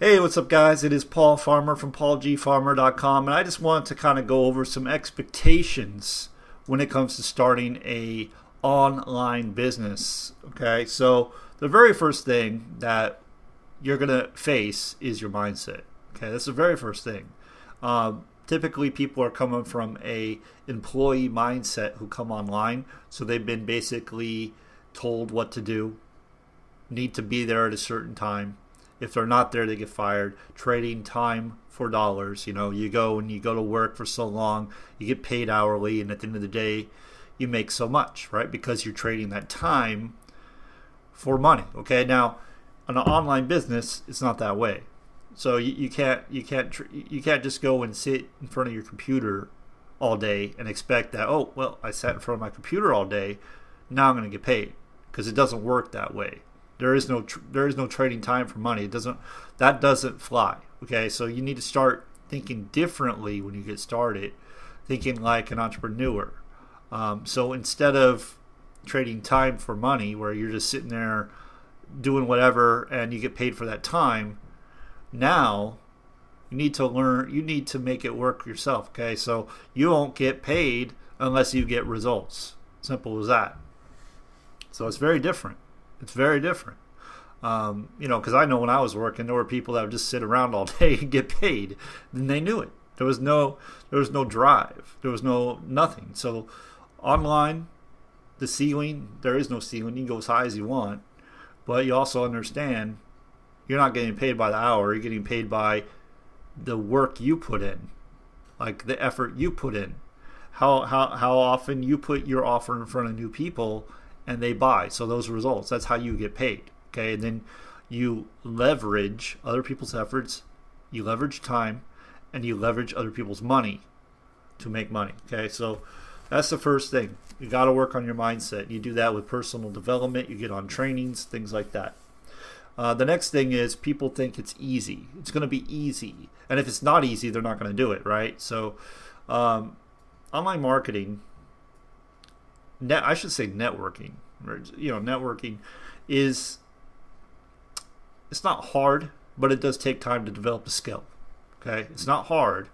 Hey, what's up, guys? It is Paul Farmer from paulgfarmer.com, and I just wanted to kind of go over some expectations when it comes to starting a online business. Okay, so the very first thing that you're gonna face is your mindset. Okay, that's the very first thing. Typically, people are coming from a employee mindset who come online, so they've been basically told what to do, need to be there at a certain time. If they're not there, they get fired. Trading time for dollars. You go to work for so long, you get paid hourly, and at the end of the day, you make so much, right? Because you're trading that time for money. Okay, now on an online business, it's not that way. So you can't just go and sit in front of your computer all day and expect that, oh well, I sat in front of my computer all day, now I'm going to get paid, because it doesn't work that way. There is no trading time for money. That doesn't fly. Okay, so you need to start thinking differently when you get started, thinking like an entrepreneur. So instead of trading time for money, where you're just sitting there doing whatever and you get paid for that time, now you need to learn. You need to make it work yourself. Okay, so you won't get paid unless you get results. Simple as that. So it's very different. It's very different. Because I know when I was working, there were people that would just sit around all day and get paid, and they knew it. There was no drive. There was nothing. So online, the ceiling, there is no ceiling. You can go as high as you want, but you also understand you're not getting paid by the hour. You're getting paid by the work you put in, like the effort you put in, how often you put your offer in front of new people and they buy. So those results, that's how you get paid. Okay, and then you leverage other people's efforts, you leverage time, and you leverage other people's money to make money. Okay, so that's the first thing. You got to work on your mindset. You do that with personal development. You get on trainings, things like that. The next thing is, people think it's easy. It's going to be easy, and if it's not easy, they're not going to do it, right? So online marketing, I should say networking. Networking is, it's not hard, but it does take time to develop a skill. Okay, it's not hard,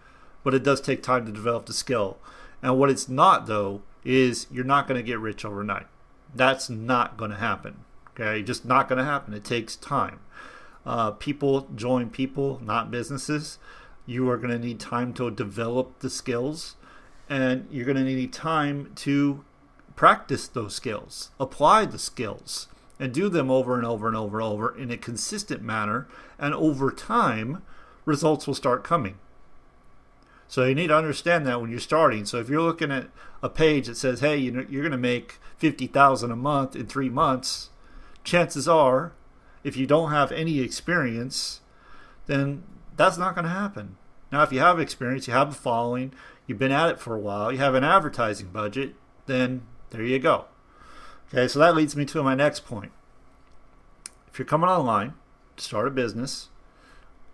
but it does take time to develop the skill. And what it's not, though, is you're not going to get rich overnight. That's not going to happen. Okay, just not going to happen. It takes time. People join people, not businesses. You are going to need time to develop the skills, and you're going to need time to practice those skills, apply the skills, and do them over and over and over and over in a consistent manner, and over time results will start coming. So you need to understand that when you're starting. So if you're looking at a page that says, hey, you're going to make $50,000 a month in 3 months, chances are, if you don't have any experience, then that's not going to happen. Now, if you have experience, you have a following, you've been at it for a while, you have an advertising budget, then there you go. Okay, so that leads me to my next point. If you're coming online to start a business,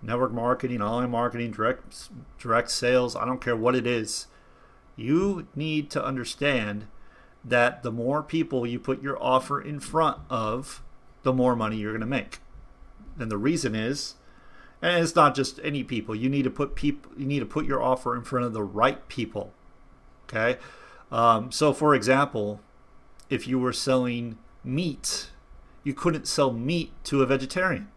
network marketing, online marketing, direct sales, I don't care what it is, you need to understand that the more people you put your offer in front of, the more money you're going to make. And the reason is, and it's not just any people, you need to put your offer in front of the right people. Okay? So for example, if you were selling meat, you couldn't sell meat to a vegetarian.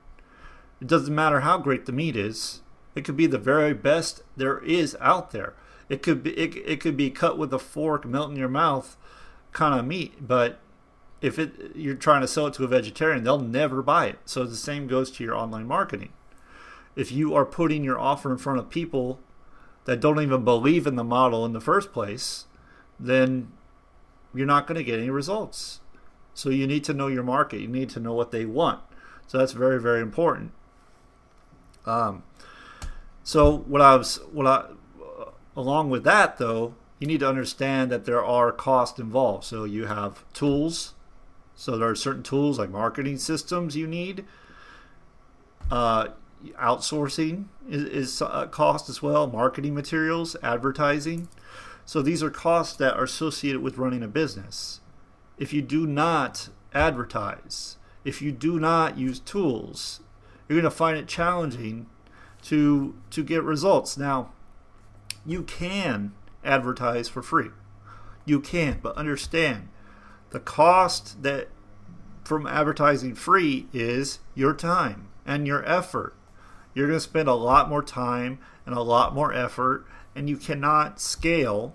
It doesn't matter how great the meat is. It could be the very best there is out there. It could be cut with a fork, melt in your mouth kind of meat, but if you're trying to sell it to a vegetarian, they'll never buy it. So the same goes to your online marketing. If you are putting your offer in front of people that don't even believe in the model in the first place, then you're not going to get any results. So you need to know your market. You need to know what they want. So that's very, very important. So along with that, though, you need to understand that there are costs involved. So you have tools. So there are certain tools like marketing systems you need. Outsourcing is a cost as well. Marketing materials, advertising. So these are costs that are associated with running a business. If you do not advertise, if you do not use tools, you're going to find it challenging to get results. Now, you can advertise for free. You can, but understand the cost that from advertising free is your time and your effort. You're going to spend a lot more time and a lot more effort, and you cannot scale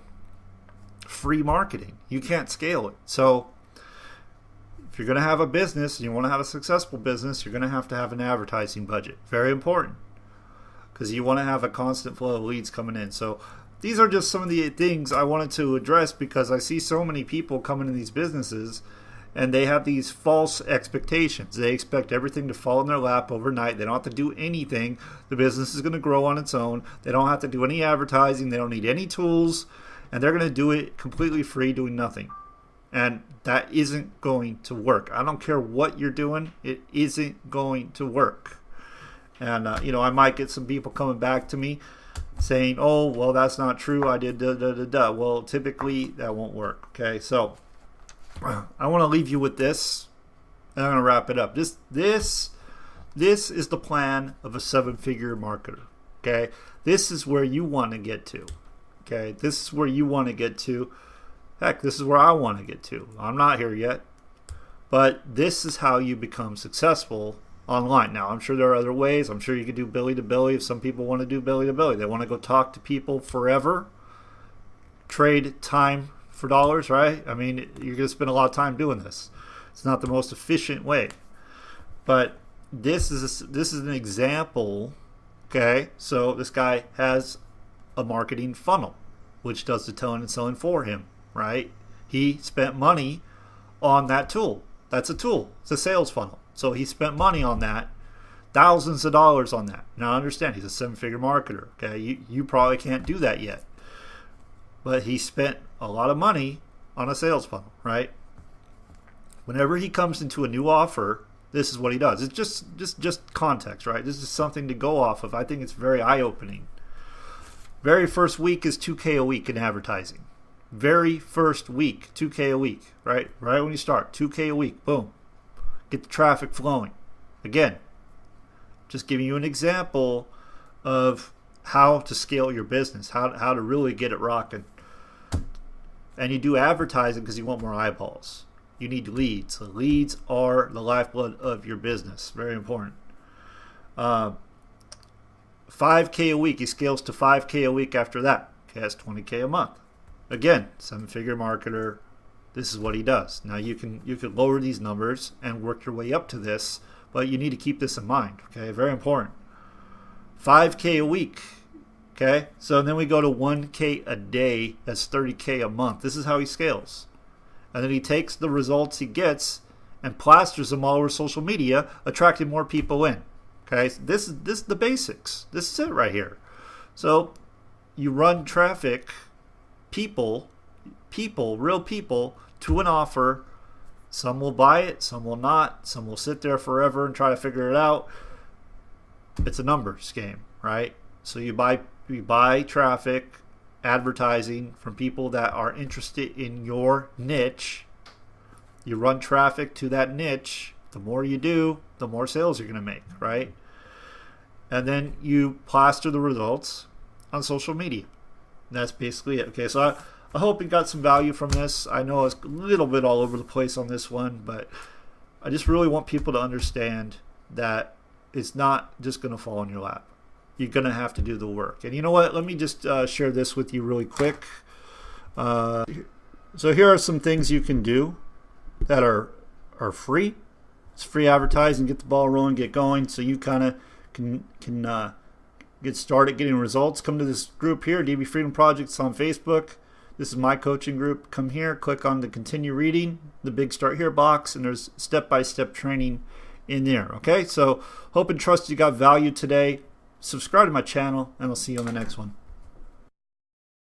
free marketing. You can't scale it. So if you're going to have a business and you want to have a successful business, you're going to have an advertising budget. Very important, because you want to have a constant flow of leads coming in. So these are just some of the things I wanted to address, because I see so many people coming in these businesses and they have these false expectations. They expect everything to fall in their lap overnight. They don't have to do anything. The business is going to grow on its own. They don't have to do any advertising. They don't need any tools. And they're going to do it completely free, doing nothing. And that isn't going to work. I don't care what you're doing. It isn't going to work. And, I might get some people coming back to me saying, oh, well, that's not true. I did da-da-da-da. Well, typically that won't work. Okay, so I want to leave you with this, and I'm going to wrap it up. This is the plan of a 7-figure marketer. Okay, this is where you want to get to. Okay, this is where you want to get to. Heck, this is where I want to get to. I'm not here yet, but this is how you become successful online. Now, I'm sure there are other ways. I'm sure you could do belly to belly if some people want to do belly to belly. They want to go talk to people forever, trade time for dollars, right? I mean, you're going to spend a lot of time doing this. It's not the most efficient way, but this is an example. Okay, so this guy has a marketing funnel, which does the telling and selling for him, right? He spent money on that tool. That's a tool. It's a sales funnel. So he spent money on that, thousands of dollars on that. Now, understand, he's a 7-figure marketer. Okay, you probably can't do that yet, but he spent a lot of money on a sales funnel, right? Whenever he comes into a new offer, this is what he does. It's just context, right? This is something to go off of. I think it's very eye-opening. Very first week is $2K a week in advertising. Very first week, $2K a week, right? Right when you start, $2K a week, boom. Get the traffic flowing. Again, just giving you an example of how to scale your business, how to really get it rocking. And you do advertising because you want more eyeballs. You need leads. So leads are the lifeblood of your business. Very important. 5K a week. He scales to 5K a week after that. Okay, that's 20K a month. Again, 7-figure marketer. This is what he does. Now you can lower these numbers and work your way up to this, but you need to keep this in mind. Okay, very important. 5K a week. Okay, so then we go to 1K a day. That's 30K a month. This is how he scales. And then he takes the results he gets and plasters them all over social media, attracting more people in. Okay, so this is the basics. This is it right here. So you run traffic, people, real people, to an offer. Some will buy it, some will not. Some will sit there forever and try to figure it out. It's a numbers game, right? So you buy traffic, advertising from people that are interested in your niche. You run traffic to that niche. The more you do, the more sales you're going to make, right? And then you plaster the results on social media. And that's basically it. Okay, so I hope you got some value from this. I know it's a little bit all over the place on this one, but I just really want people to understand that it's not just going to fall in your lap. You're going to have to do the work. And you know what? Let me just share this with you really quick. So here are some things you can do that are free. It's free advertising. Get the ball rolling, get going, so you kind of can get started getting results. Come to this group here, DB Freedom Project. It's on Facebook. This is my coaching group. Come here, click on the continue reading, the big start here box, and there's step-by-step training in there. Okay, so hope and trust you got value today. Subscribe to my channel, and I'll see you on the next one.